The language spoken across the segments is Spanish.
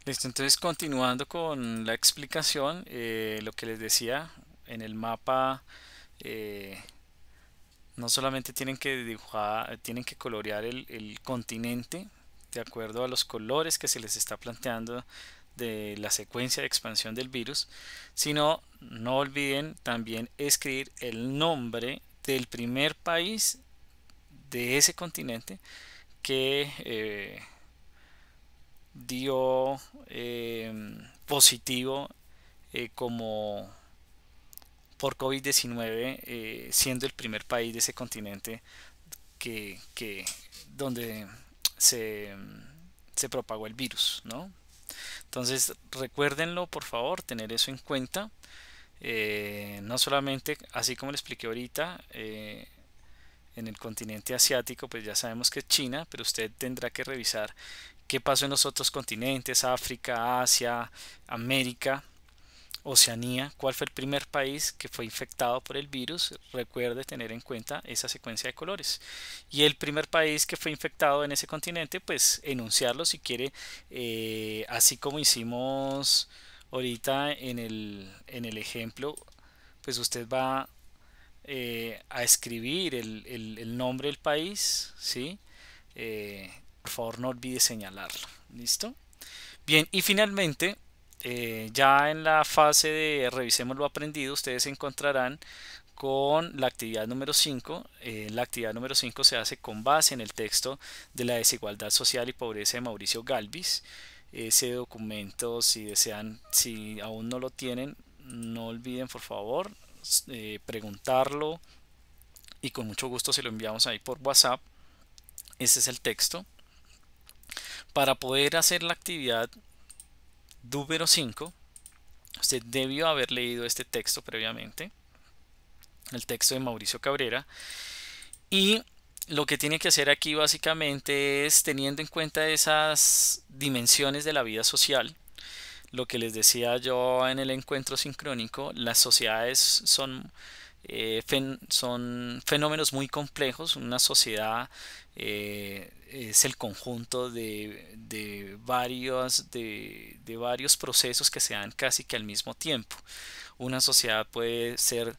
Listo, entonces continuando con la explicación, lo que les decía, en el mapa eh, no solamente tienen que dibujar, tienen que colorear el continente de acuerdo a los colores que se les está planteando de la secuencia de expansión del virus, sino no olviden también escribir el nombre del primer país de ese continente que dio positivo como por COVID-19, siendo el primer país de ese continente que donde se, se propagó el virus, ¿no? Entonces recuérdenlo por favor, tener eso en cuenta. No solamente, así como le expliqué ahorita, en el continente asiático, pues ya sabemos que es China, pero usted tendrá que revisar qué pasó en los otros continentes, África, Asia, América, Oceanía, cuál fue el primer país que fue infectado por el virus. Recuerde tener en cuenta esa secuencia de colores. Y el primer país que fue infectado en ese continente, pues enunciarlo si quiere, así como hicimos ahorita en el ejemplo, pues usted va a escribir el nombre del país, ¿sí? Por favor no olvide señalarlo. ¿Listo? Bien, y finalmente, ya en la fase de revisemos lo aprendido, ustedes se encontrarán con la actividad número 5. La actividad número 5 se hace con base en el texto de la desigualdad social y pobreza de Mauricio Galvis. Ese documento, si desean, si aún no lo tienen, no olviden por favor preguntarlo y con mucho gusto se lo enviamos ahí por WhatsApp. Ese es el texto. Para poder hacer la actividad número 5, usted debió haber leído este texto previamente, el texto de Mauricio Cabrera, y lo que tiene que hacer aquí básicamente es, teniendo en cuenta esas dimensiones de la vida social, lo que les decía yo en el encuentro sincrónico, las sociedades son fenómenos muy complejos. Una sociedad es el conjunto de varios procesos que se dan casi que al mismo tiempo. Una sociedad puede ser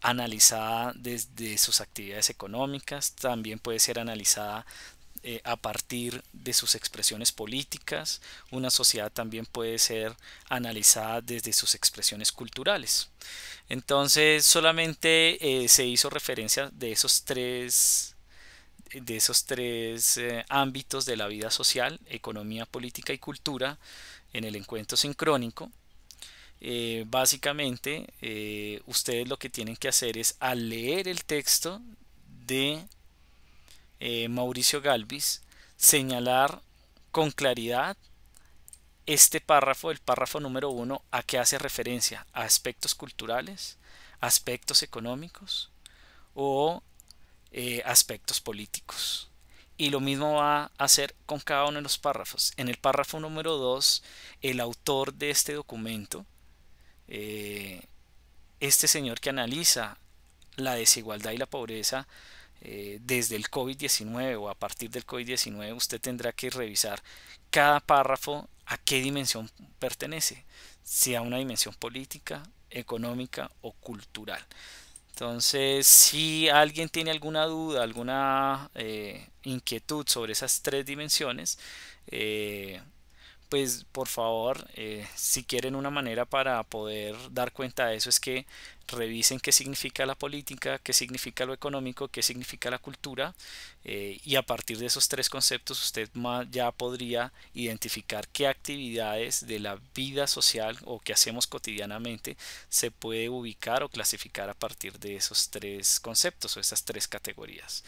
analizada desde sus actividades económicas, también puede ser analizada a partir de sus expresiones políticas. Una sociedad también puede ser analizada desde sus expresiones culturales. Entonces solamente se hizo referencia de esos tres ámbitos de la vida social, economía, política y cultura, en el encuentro sincrónico. Básicamente, ustedes lo que tienen que hacer es, al leer el texto de Mauricio Galvis, señalar con claridad este párrafo, el párrafo número uno, a qué hace referencia: a aspectos culturales, aspectos económicos o aspectos políticos. Y lo mismo va a hacer con cada uno de los párrafos. En el párrafo número 2, el autor de este documento, eh, este señor que analiza la desigualdad y la pobreza desde el COVID-19 o a partir del COVID-19, usted tendrá que revisar cada párrafo a qué dimensión pertenece, si a una dimensión política, económica o cultural. Entonces, si alguien tiene alguna duda, alguna inquietud sobre esas tres dimensiones, eh, pues por favor, si quieren una manera para poder dar cuenta de eso, es que revisen qué significa la política, qué significa lo económico, qué significa la cultura, y a partir de esos tres conceptos usted ya podría identificar qué actividades de la vida social o que hacemos cotidianamente se puede ubicar o clasificar a partir de esos tres conceptos o esas tres categorías.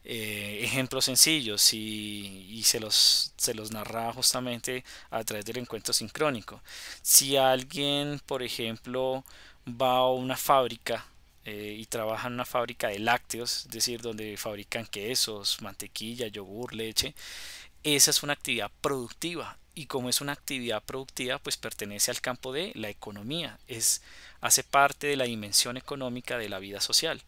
Ejemplos sencillos y se los narraba justamente a través del encuentro sincrónico. Si alguien, por ejemplo, va a una fábrica y trabaja en una fábrica de lácteos, es decir, donde fabrican quesos, mantequilla, yogur, leche, esa es una actividad productiva, y como es una actividad productiva, pues pertenece al campo de la economía, hace parte de la dimensión económica de la vida social.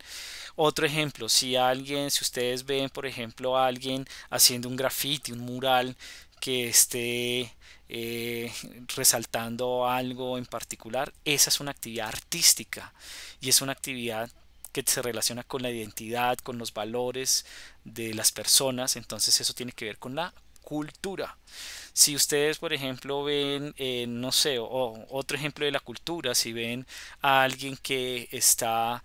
Otro ejemplo, si ustedes ven, por ejemplo, a alguien haciendo un graffiti, un mural que esté resaltando algo en particular. Esa es una actividad artística y es una actividad que se relaciona con la identidad, con los valores de las personas. Entonces eso tiene que ver con la cultura. Si ustedes, por ejemplo, ven, no sé, o otro ejemplo de la cultura, si ven a alguien que está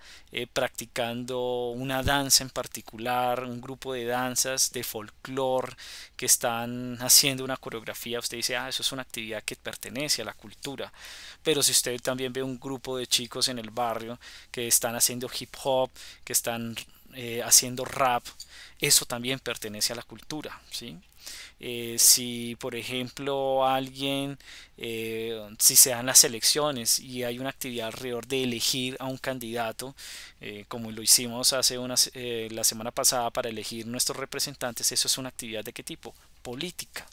practicando una danza en particular, un grupo de danzas de folclore que están haciendo una coreografía, usted dice, ah, eso es una actividad que pertenece a la cultura. Pero si usted también ve un grupo de chicos en el barrio que están haciendo hip hop, que están haciendo rap, eso también pertenece a la cultura, ¿sí? Si por ejemplo alguien, si se dan las elecciones y hay una actividad alrededor de elegir a un candidato, como lo hicimos la semana pasada para elegir nuestros representantes, eso es una actividad de qué tipo? Política.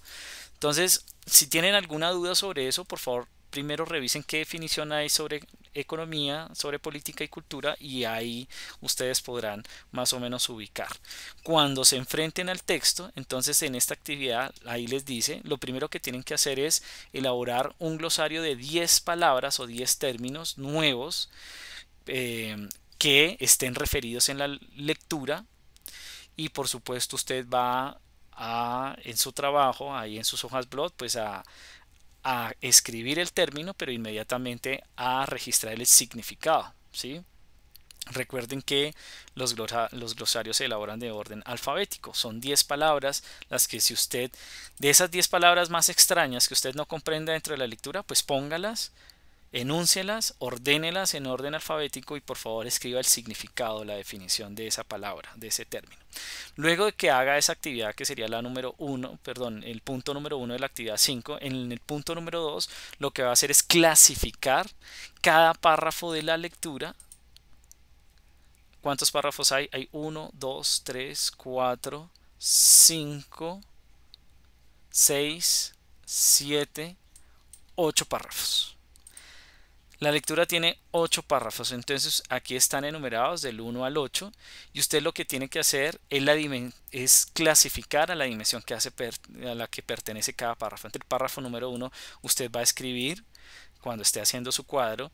Entonces, si tienen alguna duda sobre eso, por favor, primero revisen qué definición hay sobre economía, sobre política y cultura y ahí ustedes podrán más o menos ubicar. Cuando se enfrenten al texto, entonces en esta actividad ahí les dice, lo primero que tienen que hacer es elaborar un glosario de 10 palabras o 10 términos nuevos que estén referidos en la lectura y por supuesto usted va en su trabajo, ahí en sus hojas blot, pues a escribir el término, pero inmediatamente a registrar el significado, ¿sí? Recuerden que los glosarios se elaboran de orden alfabético. Son 10 palabras las que si usted, de esas 10 palabras más extrañas que usted no comprenda dentro de la lectura, pues póngalas, enúncielas, ordénelas en orden alfabético y por favor escriba el significado, la definición de esa palabra, de ese término. Luego de que haga esa actividad que sería la número 1, perdón, el punto número 1 de la actividad 5, en el punto número 2 lo que va a hacer es clasificar cada párrafo de la lectura. ¿Cuántos párrafos hay? Hay 1, 2, 3, 4, 5, 6, 7, 8 párrafos. La lectura tiene 8 párrafos, entonces aquí están enumerados del 1 al 8 y usted lo que tiene que hacer es clasificar a la dimensión que a la que pertenece cada párrafo. Entre el párrafo número 1 usted va a escribir cuando esté haciendo su cuadro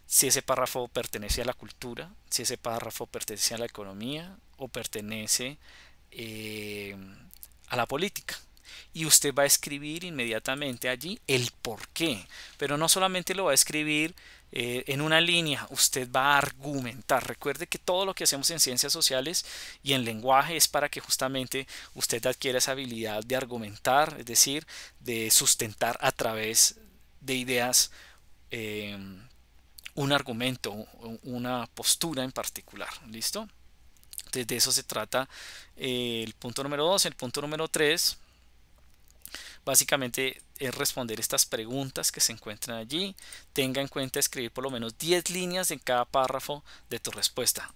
si ese párrafo pertenece a la cultura, si ese párrafo pertenece a la economía o pertenece eh, a la política. Y usted va a escribir inmediatamente allí el por qué. Pero no solamente lo va a escribir en una línea, usted va a argumentar. Recuerde que todo lo que hacemos en ciencias sociales y en lenguaje es para que justamente usted adquiera esa habilidad de argumentar, es decir, de sustentar a través de ideas un argumento, una postura en particular. ¿Listo? Entonces de eso se trata el punto número 2. El punto número 3 básicamente es responder estas preguntas que se encuentran allí. Tenga en cuenta escribir por lo menos 10 líneas en cada párrafo de tu respuesta.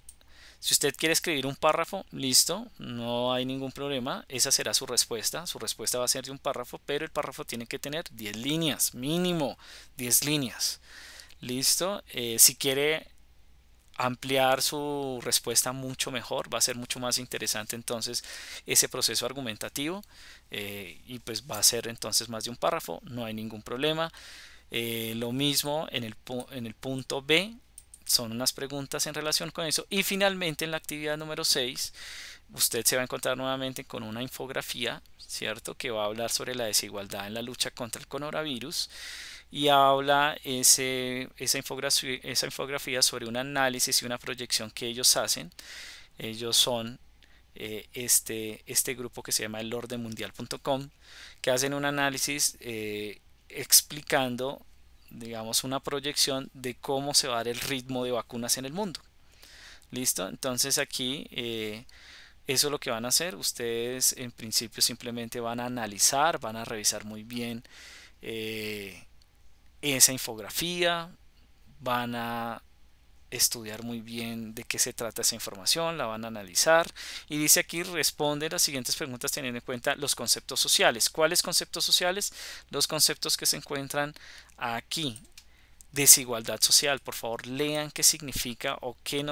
Si usted quiere escribir un párrafo, listo, no hay ningún problema, esa será su respuesta. Su respuesta va a ser de un párrafo, pero el párrafo tiene que tener 10 líneas, mínimo 10 líneas. Listo, si quiere ampliar su respuesta mucho mejor, va a ser mucho más interesante entonces ese proceso argumentativo y pues va a ser entonces más de un párrafo, no hay ningún problema. Lo mismo en el punto B, son unas preguntas en relación con eso y finalmente en la actividad número 6 usted se va a encontrar nuevamente con una infografía, ¿cierto? Que va a hablar sobre la desigualdad en la lucha contra el coronavirus y habla esa infografía sobre un análisis y una proyección que ellos hacen. Ellos son este grupo que se llama elordemundial.com, que hacen un análisis explicando, digamos, una proyección de cómo se va a dar el ritmo de vacunas en el mundo. ¿Listo? Entonces aquí eso es lo que van a hacer. Ustedes en principio simplemente van a analizar, van a revisar muy bien esa infografía, van a estudiar muy bien de qué se trata esa información, la van a analizar y dice aquí responde las siguientes preguntas teniendo en cuenta los conceptos sociales. ¿Cuáles conceptos sociales? Los conceptos que se encuentran aquí. Desigualdad social, por favor lean qué significa o qué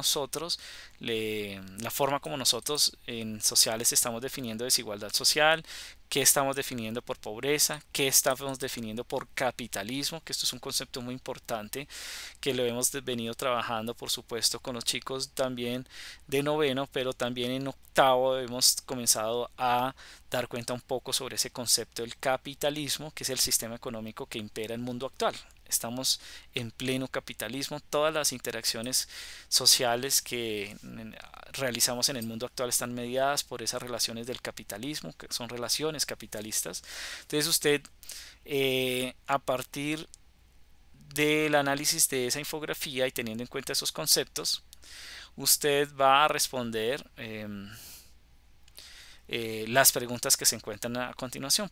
la forma como nosotros en sociales estamos definiendo desigualdad social, qué estamos definiendo por pobreza, qué estamos definiendo por capitalismo, que esto es un concepto muy importante que lo hemos venido trabajando, por supuesto, con los chicos también de noveno, pero también en octavo hemos comenzado a dar cuenta un poco sobre ese concepto del capitalismo, que es el sistema económico que impera el mundo actual. Estamos en pleno capitalismo, todas las interacciones sociales que realizamos en el mundo actual están mediadas por esas relaciones del capitalismo, que son relaciones capitalistas. Entonces usted, a partir del análisis de esa infografía y teniendo en cuenta esos conceptos, usted va a responder las preguntas que se encuentran a continuación,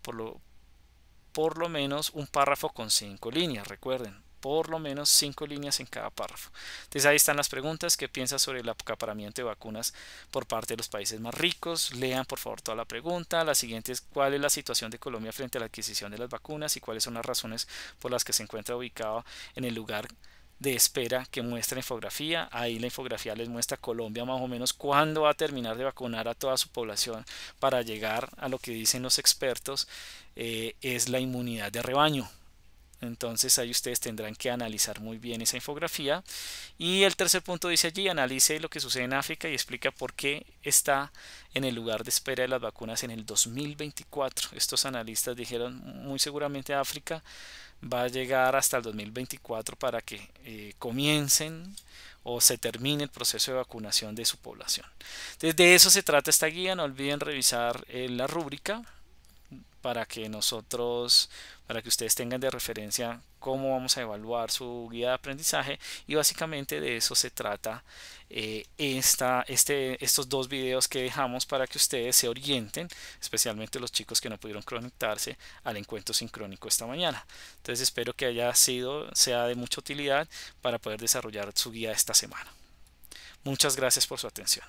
por lo menos un párrafo con 5 líneas, recuerden, por lo menos 5 líneas en cada párrafo. Entonces ahí están las preguntas. ¿Qué piensa sobre el acaparamiento de vacunas por parte de los países más ricos? Lean por favor toda la pregunta. La siguiente es: ¿cuál es la situación de Colombia frente a la adquisición de las vacunas y cuáles son las razones por las que se encuentra ubicado en el lugar de espera que muestra la infografía? Ahí la infografía les muestra Colombia más o menos cuándo va a terminar de vacunar a toda su población para llegar a lo que dicen los expertos, es la inmunidad de rebaño. Entonces ahí ustedes tendrán que analizar muy bien esa infografía. Y el tercer punto dice allí: analice lo que sucede en África y explica por qué está en el lugar de espera de las vacunas en el 2024. Estos analistas dijeron muy seguramente África va a llegar hasta el 2024 para que comiencen o se termine el proceso de vacunación de su población. Entonces de eso se trata esta guía. No olviden revisar la rúbrica para que para que ustedes tengan de referencia cómo vamos a evaluar su guía de aprendizaje, y básicamente de eso se trata estos dos videos que dejamos para que ustedes se orienten, especialmente los chicos que no pudieron conectarse al encuentro sincrónico esta mañana. Entonces espero que sea de mucha utilidad para poder desarrollar su guía esta semana. Muchas gracias por su atención.